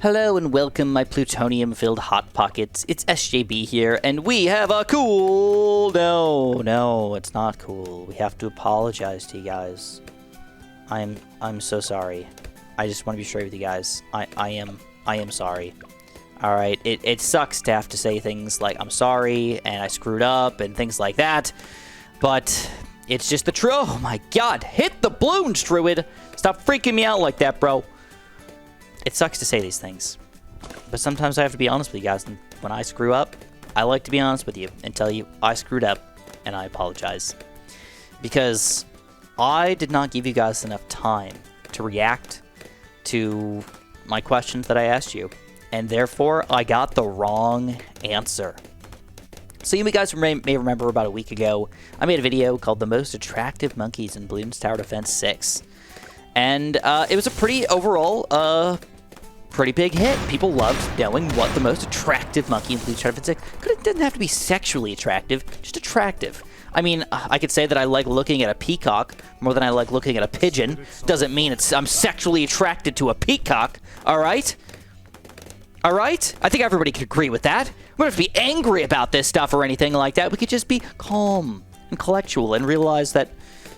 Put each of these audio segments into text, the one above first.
Hello and welcome, my plutonium-filled Hot Pockets. It's SJB here, and we have a cool... No, it's not cool. We have to apologize to you guys. I'm so sorry. I just want to be straight with you guys. I am sorry. Alright, it sucks to have to say things like, I'm sorry, and I screwed up, and things like that. But it's just the truth. Oh my god, hit the Bloons, Druid! Stop freaking me out like that, bro. It sucks to say these things, but sometimes I have to be honest with you guys, and when I screw up, I like to be honest with you and tell you I screwed up, and I apologize. Because I did not give you guys enough time to react to my questions that I asked you, and therefore I got the wrong answer. So you guys may remember about a week ago, I made a video called The Most Attractive Monkeys in Bloons Tower Defense 6. And it was a pretty, overall, pretty big hit. People loved knowing what the most attractive monkey in Bloons Tower Defense 6. It didn't have to be sexually attractive, just attractive. I mean, I could say that I like looking at a peacock more than I like looking at a pigeon. Doesn't mean I'm sexually attracted to a peacock, alright? Alright? I think everybody could agree with that. We don't have to be angry about this stuff or anything like that. We could just be calm and intellectual and realize that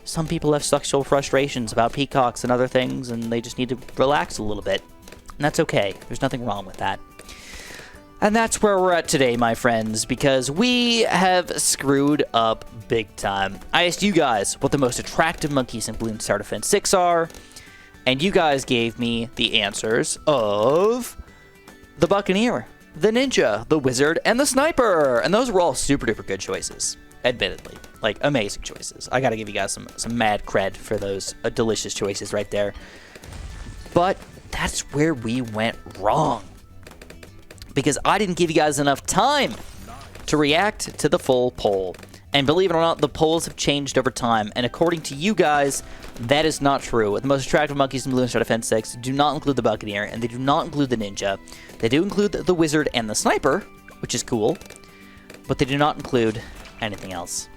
some people have sexual frustrations about peacocks and other things, and they just need to relax a little bit. And that's okay. There's nothing wrong with that. And that's where we're at today, my friends, because we have screwed up big time. I asked you guys what the most attractive monkeys in Bloons Tower Defense 6 are, and you guys gave me the answers of the Buccaneer, the Ninja, the Wizard, and the Sniper. And those were all super duper good choices. Admittedly, like, amazing choices. I gotta give you guys some mad cred for those delicious choices right there. But that's where we went wrong, because I didn't give you guys enough time to react to the full poll. And believe it or not, the polls have changed over time, and according to you guys, that is not true. The most attractive monkeys in Bloons Tower Defense 6 do not include the Buccaneer, and they do not include the Ninja. They do include the Wizard and the Sniper, which is cool, but they do not include anything else.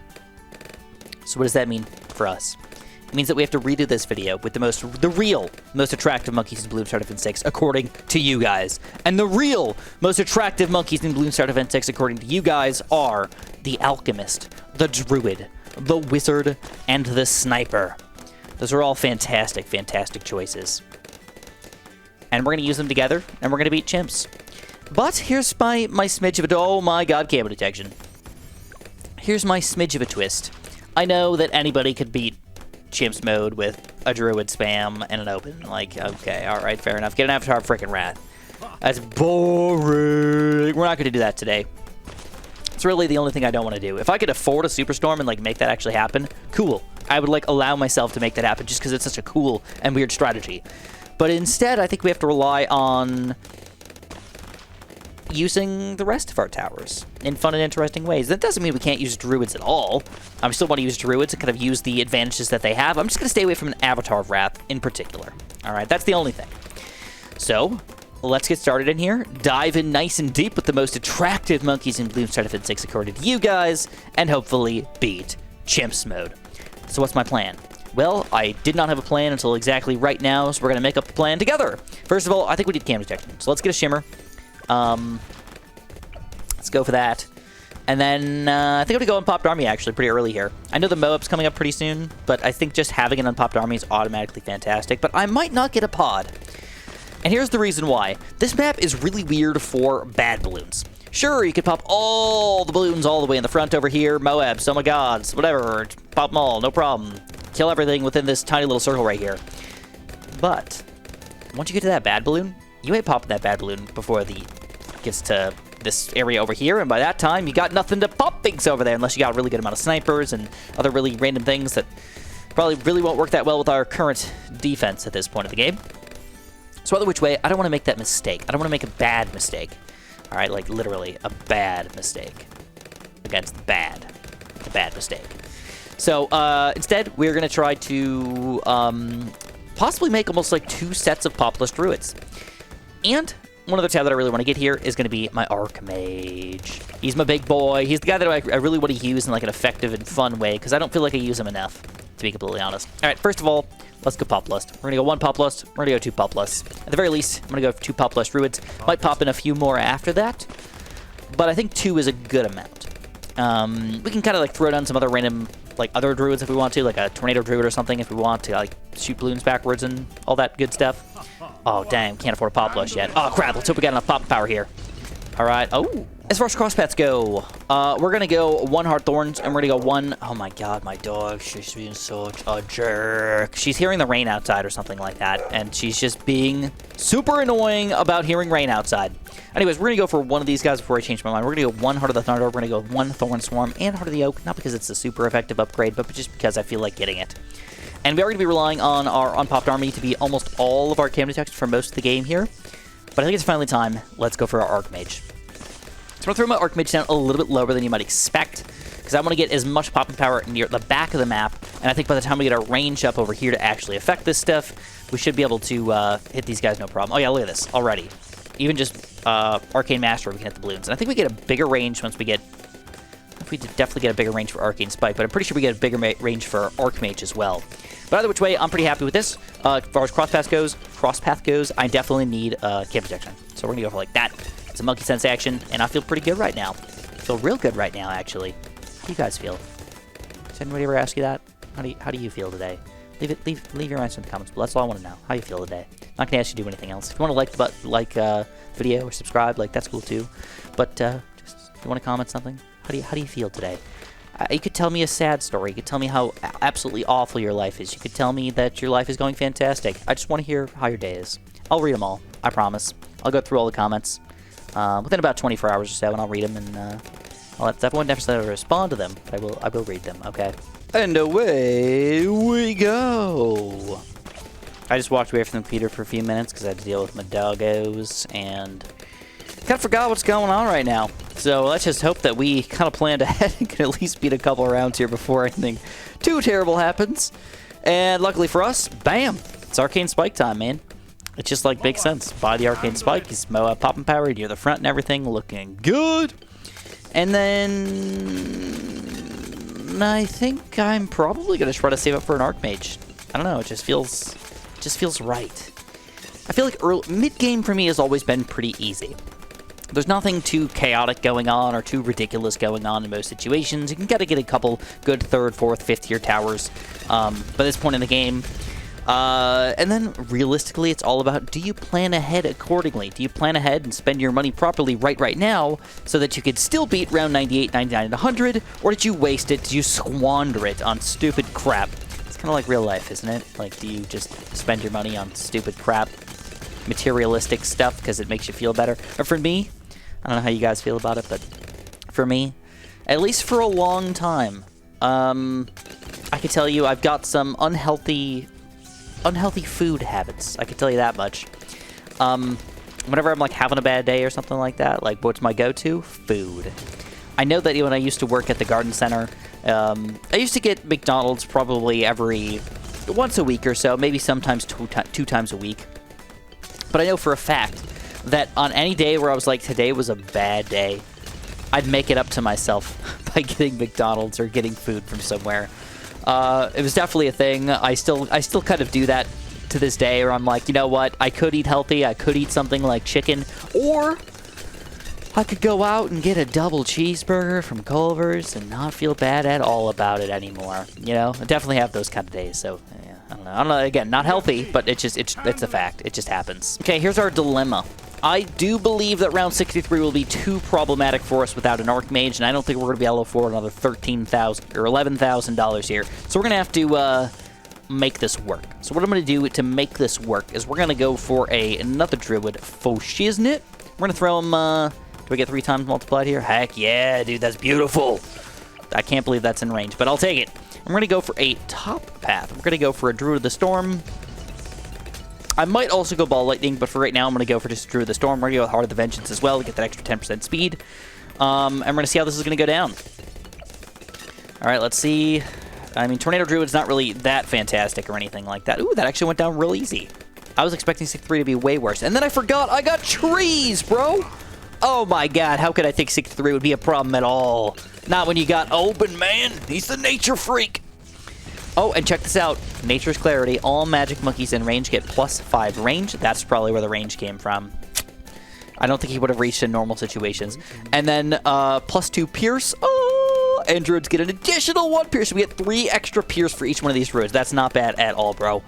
So what does that mean for us? It means that we have to redo this video with the real most attractive monkeys in Bloons Tower Defense 6 according to you guys. And the real most attractive monkeys in Bloons Tower Defense 6 according to you guys are the Alchemist, the Druid, the Wizard, and the Sniper. Those are all fantastic, fantastic choices. And we're going to use them together, and we're going to beat chimps. But here's my smidge of it. Oh my god, camo detection. Here's my smidge of a twist. I know that anybody could beat Chimps mode with a Druid spam and an open. Like, okay, alright, fair enough. Get an Avatar freaking Wrath. That's boring. We're not going to do that today. It's really the only thing I don't want to do. If I could afford a Superstorm and, like, make that actually happen, cool. I would, like, allow myself to make that happen just because it's such a cool and weird strategy. But instead, I think we have to rely on using the rest of our towers in fun and interesting ways. That doesn't mean we can't use Druids at all. I still want to use Druids and kind of use the advantages that they have. I'm just going to stay away from an Avatar of Wrath in particular. Alright, that's the only thing. So, let's get started in here. Dive in nice and deep with the most attractive monkeys in Bloons Tower Defense 6 according to you guys, and hopefully beat Chimps mode. So what's my plan? Well, I did not have a plan until exactly right now, so we're going to make up the plan together. First of all, I think we need cam detection. So let's get a Shimmer. Let's go for that. And then, I think I'm going to go Unpopped Army, actually, pretty early here. I know the Moab's coming up pretty soon, but I think just having an Unpopped Army is automatically fantastic. But I might not get a pod. And here's the reason why. This map is really weird for bad balloons. Sure, you could pop all the balloons all the way in the front over here. Moabs, oh my gods, whatever. Pop them all, no problem. Kill everything within this tiny little circle right here. But once you get to that bad balloon, you ain't popping that bad balloon before the gets to this area over here, and by that time, you got nothing to pop things over there unless you got a really good amount of snipers and other really random things that probably really won't work that well with our current defense at this point of the game. So either which way, I don't want to make that mistake. I don't want to make a bad mistake. All right, like literally a bad mistake against the bad mistake. So instead, we're going to try to possibly make almost like 2 sets of Popless Druids. And one other tab that I really want to get here is going to be my Archmage. He's my big boy. He's the guy that I really want to use in like an effective and fun way, because I don't feel like I use him enough, to be completely honest. All right, first of all, Let's go Pop Lust. We're gonna go 1 Pop Lust. We're gonna go 2 Pop Lusts. At the very least, I'm gonna go for 2 Pop Lust Druids. Might pop in a few more after that, but I think 2 is a good amount. We can kind of like throw down some other random, like other druids if we want to, like a Tornado Druid or something if we want to, like shoot balloons backwards and all that good stuff. Oh, dang, can't afford a Pop Lust yet. Oh, crap, let's hope we got enough pop power here. All right, oh. As far as cross paths go, we're going to go 1 Hard Thorns, and we're going to go 1... Oh, my God, my dog. She's being such a jerk. She's hearing the rain outside or something like that, and she's just being super annoying about hearing rain outside. Anyways, we're going to go for one of these guys before I change my mind. We're going to go 1 Heart of the Thunder. We're going to go 1 Thorn Swarm and Heart of the Oak, not because it's a super effective upgrade, but just because I feel like getting it. And we are going to be relying on our unpopped army to be almost all of our cam detects for most of the game here. But I think it's finally time. Let's go for our Archmage. So I'm going to throw my Archmage down a little bit lower than you might expect, because I want to get as much popping power near the back of the map, and I think by the time we get our range up over here to actually affect this stuff, we should be able to hit these guys no problem. Oh yeah, look at this already. Even just Arcane Master, we can hit the balloons. And I think we get a bigger range once we get... We definitely get a bigger range for Arcane Spike, but I'm pretty sure we get a bigger range for Archmage as well. But either which way, I'm pretty happy with this. As far as crosspath goes, I definitely need cam protection. So we're going to go for like that. It's a Monkey Sense action, and I feel pretty good right now. I feel real good right now, actually. How do you guys feel? Does anybody ever ask you that? How do you feel today? Leave your answer in the comments. But that's all I want to know. How you feel today? I'm not gonna ask you to do anything else. If you want to like video or subscribe, like that's cool too. But just if you want to comment something, how do you feel today? You could tell me a sad story. You could tell me how absolutely awful your life is. You could tell me that your life is going fantastic. I just want to hear how your day is. I'll read them all. I promise. I'll go through all the comments within about 24 hours or so, and I'll read them, and I won't necessarily respond to them, but I will read them, okay? And away we go! I just walked away from the computer for a few minutes because I had to deal with my doggos, and kind of forgot what's going on right now. So let's just hope that we kind of planned ahead and can at least beat a couple rounds here before anything too terrible happens. And luckily for us, bam! It's Arcane Spike time, man. It's just like makes sense. Buy the Arcane Spike, he's popping power near the front and everything, looking good. And then I think I'm probably gonna try to save up for an Archmage. I don't know, it just feels right. I feel like mid-game for me has always been pretty easy. There's nothing too chaotic going on or too ridiculous going on in most situations. You can get a couple good 3rd, 4th, 5th tier towers by this point in the game. And then, realistically, it's all about, do you plan ahead accordingly? Do you plan ahead and spend your money properly right now so that you could still beat round 98, 99, and 100? Or did you waste it? Did you squander it on stupid crap? It's kind of like real life, isn't it? Like, do you just spend your money on stupid crap, materialistic stuff because it makes you feel better? Or for me, I don't know how you guys feel about it, but for me, at least for a long time, I can tell you I've got some unhealthy food habits. I can tell you that much. Whenever I'm like having a bad day or something like that, like what's my go-to? Food. I know that when I used to work at the garden center, I used to get McDonald's probably once a week or so, maybe sometimes two times a week. But I know for a fact that on any day where I was like, today was a bad day, I'd make it up to myself by getting McDonald's or getting food from somewhere. It was definitely a thing. I still kind of do that to this day, where I'm like, you know what? I could eat healthy. I could eat something like chicken, or I could go out and get a double cheeseburger from Culver's and not feel bad at all about it anymore. You know, I definitely have those kind of days. So yeah, I don't know. Again, not healthy, but it's a fact. It just happens. Okay, here's our dilemma. I do believe that round 63 will be too problematic for us without an Archmage, and I don't think we're going to be able to afford another $13,000 or $11,000 here. So we're going to have to make this work. So what I'm going to do to make this work is we're going to go for another Druid, Foshiznit. We're going to throw him, do we get 3 times multiplied here? Heck yeah, dude, that's beautiful. I can't believe that's in range, but I'll take it. I'm going to go for a top path. We're going to go for a Druid of the Storm. I might also go Ball Lightning, but for right now, I'm going to go for just Druid of the Storm. We're going to go with Heart of the Vengeance as well to get that extra 10% speed. And we're going to see how this is going to go down. All right, let's see. I mean, Tornado Druid's not really that fantastic or anything like that. Ooh, that actually went down real easy. I was expecting 63 to be way worse. And then I forgot I got trees, bro. Oh my god, how could I think 63 would be a problem at all? Not when you got Open, man. He's the nature freak. Oh, and check this out. Nature's Clarity. All magic monkeys in range get +5 range. That's probably where the range came from. I don't think he would have reached in normal situations. And then +2 Pierce. Oh, and druids get an additional 1 Pierce. So we get 3 extra Pierce for each one of these druids. That's not bad at all, bro.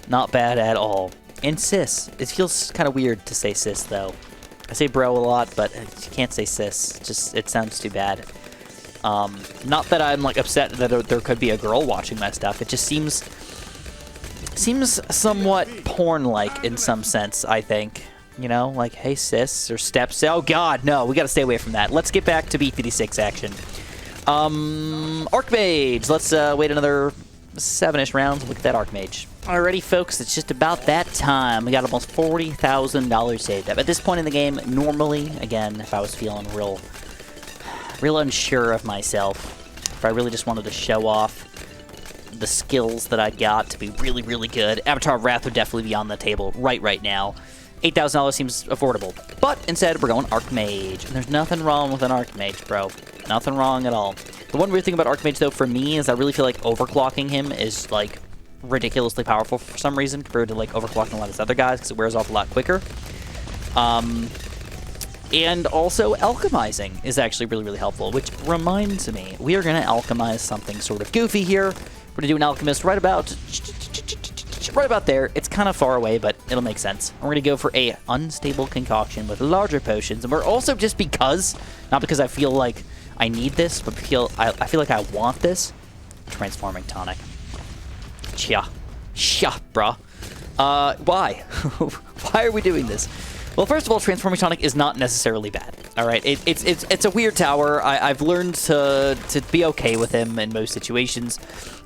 Not bad at all. And sis. It feels kind of weird to say sis, though. I say bro a lot, but you can't say sis. Just, it sounds too bad. Not that I'm like upset that there could be a girl watching my stuff. It just seems somewhat porn-like in some sense, I think. You know, like, hey sis, or steps. Oh god, no, we gotta stay away from that. Let's get back to BTD6 action. Archmage. Let's wait another 7-ish rounds. Look at that Archmage. Alrighty, folks, it's just about that time. We got almost $40,000 saved up. At this point in the game, normally, again, if I was feeling real unsure of myself, if I really just wanted to show off the skills that I got to be really, really good, Avatar of Wrath would definitely be on the table right now. $8,000 seems affordable. But instead, we're going Archmage. And there's nothing wrong with an Archmage, bro. Nothing wrong at all. The one weird thing about Archmage, though, for me, is I really feel like overclocking him is, like, ridiculously powerful for some reason compared to, like, overclocking a lot of his other guys because it wears off a lot quicker. And also, alchemizing is actually really, really helpful, which reminds me, we are going to alchemize something sort of goofy here. We're going to do an alchemist right about there. It's kind of far away, but it'll make sense. We're going to go for a unstable concoction with larger potions, and we're also just because, not because I feel like I need this, but I feel like I want this, transforming tonic. Chia, bruh. Why? Why are we doing this? Well, first of all, Transforming Tonic is not necessarily bad. All right, it's a weird tower. I've learned to be okay with him in most situations,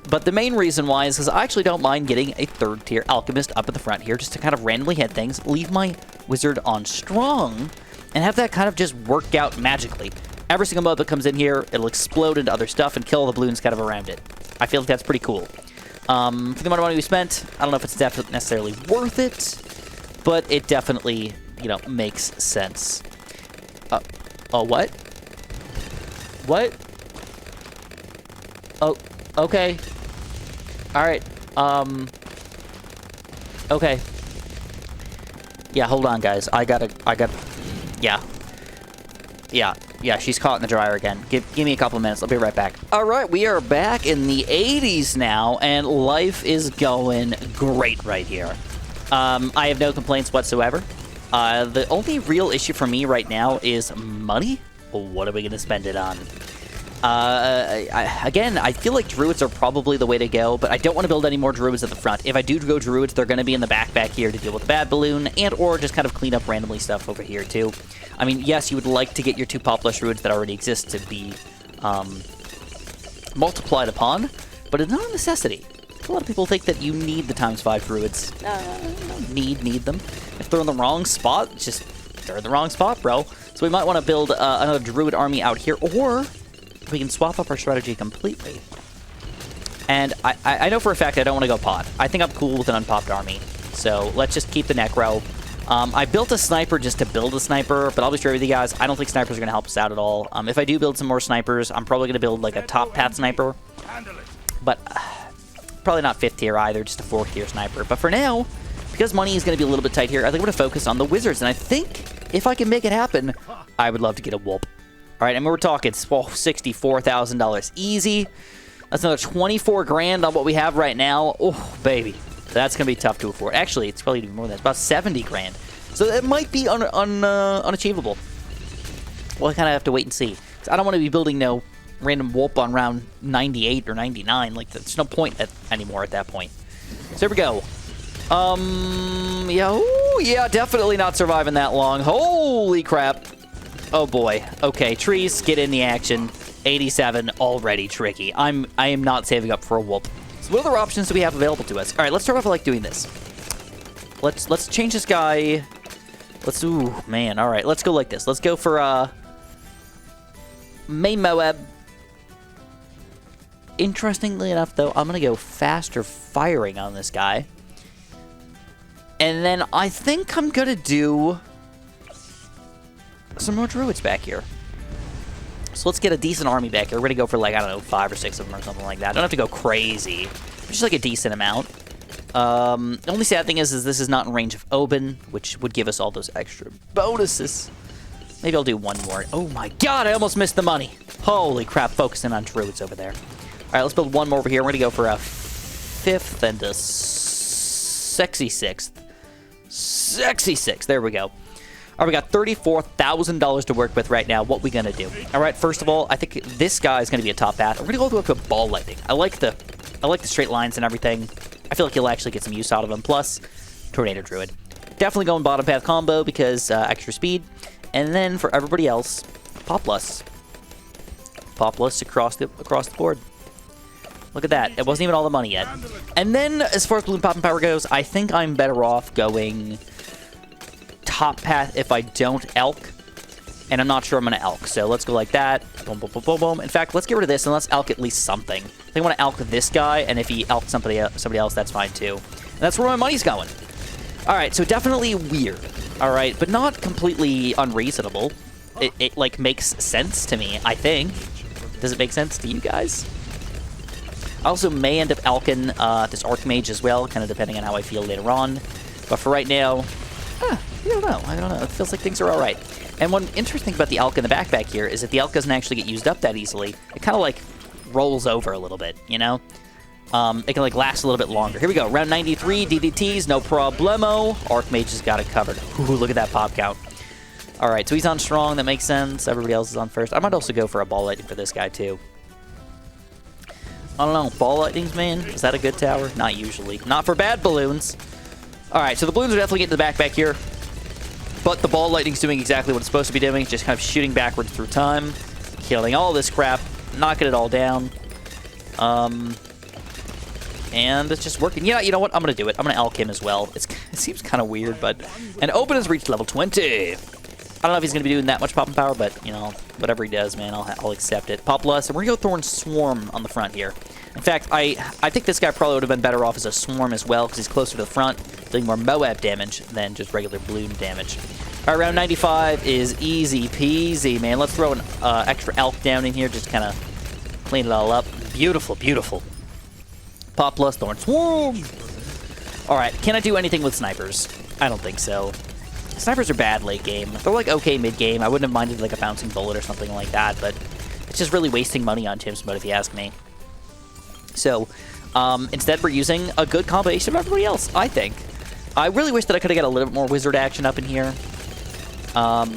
but the main reason why is because I actually don't mind getting a 3rd tier Alchemist up at the front here just to kind of randomly hit things, leave my Wizard on strong, and have that kind of just work out magically. Every single mob that comes in here, it'll explode into other stuff and kill the balloons kind of around it. I feel like that's pretty cool. For the amount of money we spent, I don't know if it's necessarily worth it, but it definitely, you know, makes sense. Oh, what? What? Oh, okay. Alright, okay. Yeah, hold on, guys. Yeah, she's caught in the dryer again. Give me a couple of minutes. I'll be right back. All right, we are back in the 80s now, and life is going great right here. I have no complaints whatsoever. The only real issue for me right now is money. What are we going to spend it on? Again, I feel like druids are probably the way to go, but I don't want to build any more druids at the front. If I do go druids, they're going to be in the back here to deal with the bad balloon and or just kind of clean up randomly stuff over here too. I mean, yes, you would like to get your 2 populous druids that already exist to be multiplied upon, but it's not a necessity. A lot of people think that you need the ×5 druids. Don't need them. If they're in the wrong spot, they're in the wrong spot, bro. So we might want to build another druid army out here, or we can swap up our strategy completely. And I know for a fact I don't want to go pod. I think I'm cool with an unpopped army. So let's just keep the Necro. I built a sniper just to build a sniper, but I'll be straight with you guys. I don't think snipers are going to help us out at all. If I do build some more snipers, I'm probably going to build like a top path sniper. But probably not 5th tier either, just a 4th tier sniper. But for now, because money is going to be a little bit tight here, I think I'm going to focus on the wizards. And I think if I can make it happen, I would love to get a Whoop. All right, and we're talking $64,000 easy. That's another 24 grand on what we have right now. Oh, baby. That's going to be tough to afford. Actually, it's probably even more than that. It's about 70 grand. So it might be unachievable. We'll kind of have to wait and see. I don't want to be building no random Whoop on round 98 or 99. Like, there's no point anymore at that point. So here we go. Yeah, definitely not surviving that long. Holy crap. Oh boy. Okay, trees, get in the action. 87, already tricky. I am not saving up for a Whoop. So what other options do we have available to us? All right, let's start off with, like, doing this. Let's change this guy. Ooh, man, all right. Let's go like this. Let's go for, main Moab. Interestingly enough, though, I'm going to go faster firing on this guy. And then I think I'm going to do some more druids back here. So let's get a decent army back here. We're going to go for, like, I don't know, 5 or 6 of them or something like that. I don't have to go crazy. which is like a decent amount. The only sad thing is this is not in range of Oben, which would give us all those extra bonuses. Maybe I'll do one more. Oh my god, I almost missed the money. Holy crap, focusing on druids over there. All right, let's build one more over here. We're going to go for a 5th and a sexy 6th. Sexy 6. There we go. All right, we got $34,000 to work with right now. What we going to do? All right, first of all, I think this guy is going to be a top path. We're going to go to a ball lightning. I like the straight lines and everything. I feel like you'll actually get some use out of them. Plus, Tornado Druid. Definitely going bottom path combo because extra speed. And then for everybody else, Populus. Populus across the board. Look at that. It wasn't even all the money yet. And then, as far as Balloon Popping Power goes, I think I'm better off going top path if I don't elk. And I'm not sure I'm going to elk. So let's go like that. Boom, boom, boom, boom, boom. In fact, let's get rid of this and let's elk at least something. I think I want to elk this guy, and if he elks somebody else, that's fine too. And that's where my money's going. All right, so definitely weird. All right, but not completely unreasonable. It like makes sense to me, I think. Does it make sense to you guys? I also may end up elking this Archmage as well, kind of depending on how I feel later on. But for right now, I don't know. It feels like things are all right. And one interesting thing about the elk in the backpack here is that the elk doesn't actually get used up that easily. It kind of like rolls over a little bit, you know? It can like last a little bit longer. Here we go. Round 93, DDTs, no problemo. Archmage has got it covered. Ooh, look at that pop count. All right, so he's on strong. That makes sense. Everybody else is on first. I might also go for a ball lightning for this guy too. I don't know. Ball lightnings, man? Is that a good tower? Not usually. Not for bad balloons. All right, so the balloons are definitely getting the backpack here. But the ball lightning's doing exactly what it's supposed to be doing. Just kind of shooting backwards through time. Killing all this crap. Knocking it all down. And it's just working. Yeah, you know what? I'm going to do it. I'm going to elk him as well. It seems kind of weird, but... And Open has reached level 20. I don't know if he's going to be doing that much popping power, but, you know, whatever he does, man, I'll accept it. Populus, and we're going to go Thorn Swarm on the front here. In fact, I think this guy probably would have been better off as a Swarm as well, because he's closer to the front, doing more Moab damage than just regular Bloom damage. All right, round 95 is easy peasy, man. Let's throw an extra elk down in here, just kind of clean it all up. Beautiful, beautiful. Populus, Thorn Swarm. All right, can I do anything with snipers? I don't think so. Snipers are bad late game. They're like okay mid game. I wouldn't have minded like a bouncing bullet or something like that, but it's just really wasting money on CHIMPS mode if you ask me. So instead we're using a good combination of everybody else, I think. I really wish that I could have got a little bit more wizard action up in here. But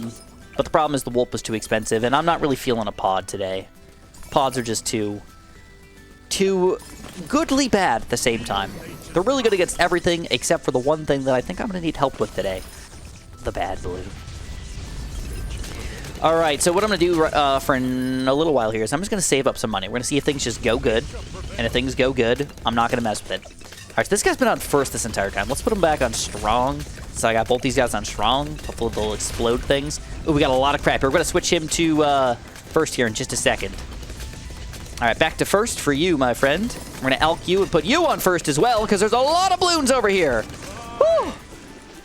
the problem is the Wolf was too expensive, and I'm not really feeling a pod today. Pods are just too goodly bad at the same time. They're really good against everything except for the one thing that I think I'm going to need help with today. The bad balloon. All right, so what I'm going to do for a little while here is I'm just going to save up some money. We're going to see if things just go good. And if things go good, I'm not going to mess with it. All right, so this guy's been on first this entire time. Let's put him back on strong. So I got both these guys on strong. Hopefully they'll explode things. Ooh, we got a lot of crap here. We're going to switch him to first here in just a second. All right, back to first for you, my friend. We're going to elk you and put you on first as well, because there's a lot of balloons over here. Woo!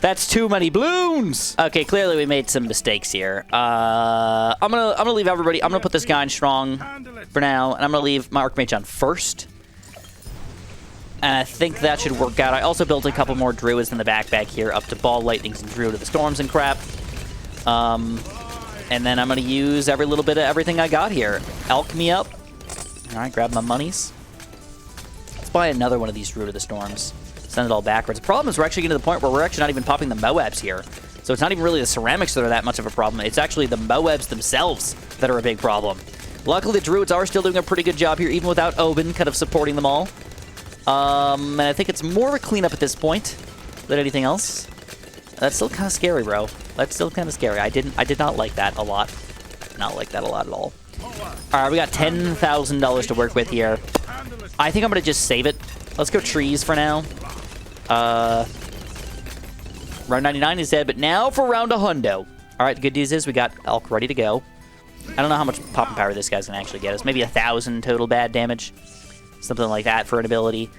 That's too many balloons. Okay, clearly we made some mistakes here. I'm gonna leave everybody. I'm gonna put this guy in strong for now, and I'm gonna leave my Archmage on first. And I think that should work out. I also built a couple more druids in the backpack here, up to ball lightnings and druid of the storms and crap. And then I'm gonna use every little bit of everything I got here. Elk me up. All right, grab my monies. Let's buy another one of these druid of the storms. Send it all backwards. The problem is we're actually getting to the point where we're actually not even popping the Moabs here. So it's not even really the ceramics that are that much of a problem. It's actually the Moabs themselves that are a big problem. Luckily, the druids are still doing a pretty good job here, even without Oben kind of supporting them all. And I think it's more of a cleanup at this point than anything else. That's still kind of scary, bro. That's still kind of scary. I did not like that a lot. Not like that a lot at all. All right, we got $10,000 to work with here. I think I'm going to just save it. Let's go trees for now. Round 99 is dead, but now for round 100. All right, the good news is we got elk ready to go. I don't know how much popping power this guy's going to actually get us. Maybe 1,000 total bad damage. Something like that for an ability.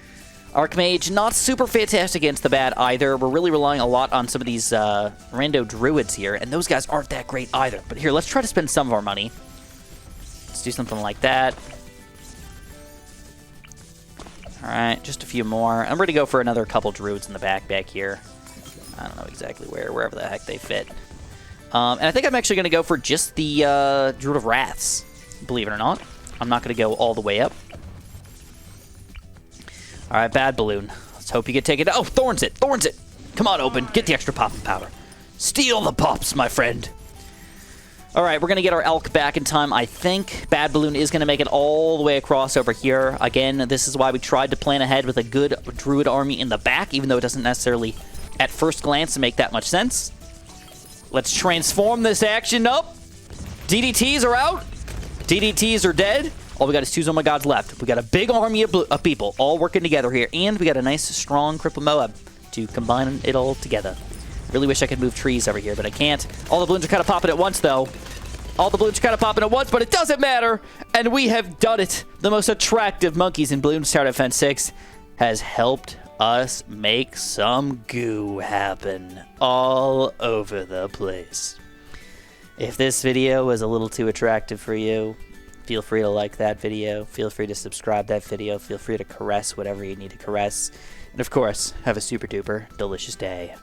Archmage, not super fantastic against the bad either. We're really relying a lot on some of these rando druids here, and those guys aren't that great either. But here, let's try to spend some of our money. Let's do something like that. Alright, just a few more. I'm ready to go for another couple druids in the back here. I don't know exactly wherever the heck they fit. And I think I'm actually going to go for just the Druid of Wraths, believe it or not. I'm not going to go all the way up. Alright, bad balloon. Let's hope you get taken. Oh, thorns it! Thorns it! Come on, open. Get the extra popping powder. Steal the pops, my friend. Alright, we're going to get our elk back in time, I think. Bad balloon is going to make it all the way across over here. Again, this is why we tried to plan ahead with a good druid army in the back, even though it doesn't necessarily, at first glance, make that much sense. Let's transform this action up. DDTs are out. DDTs are dead. All we got is 2 Zoma Gods left. We got a big army of people all working together here, and we got a nice, strong Cripple Moab to combine it all together. Really wish I could move trees over here, but I can't. All the balloons are kind of popping at once, though. All the balloons are kind of popping at once, but it doesn't matter. And we have done it. The most attractive monkeys in Bloons Tower Defense 6 has helped us make some goo happen all over the place. If this video was a little too attractive for you, feel free to like that video. Feel free to subscribe that video. Feel free to caress whatever you need to caress. And of course, have a super duper delicious day.